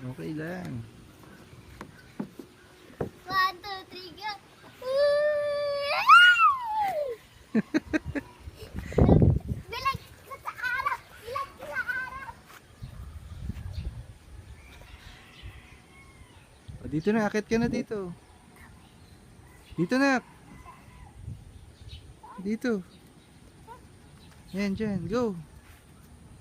Okay lang. 1, 2, 3, go! Bilag sa araw! Bilag sa araw! O, dito na, akit ka na dito. Dito na. Dito. Yan, dyan, go.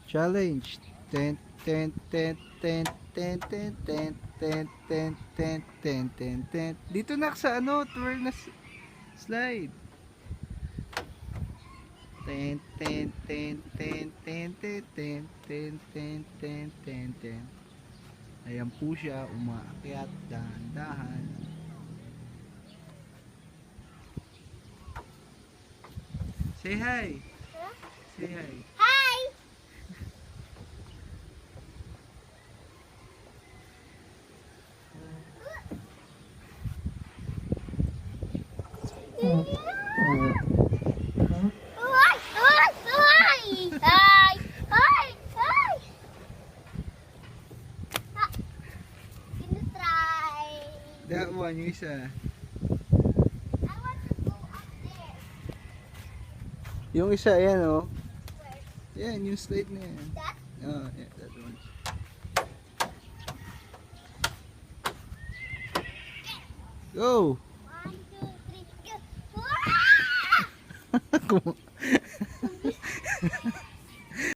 Challenge. Ten, ten, ten, ten, ten, ten, ten, ten, ten, ten, ten, ten, ten. Dito na sa ano, twirl na slide. Ten, ten, ten, ten, ten, ten, ten, ten, ten, ten, ten, ten. Ayan po siya, umaakyat, dahan-dahan. Say hi. Say hi. Hi! Uy! Uy! Uy! Hi! Hi! Hi! Ah, Gonna try. That one, yung isa. I want to go up there. Yung isa, ayan oh. Where? Yan, yung slide na yan. That? Oh, yeah, that one. Go! 1, 2, 3, go! Kum-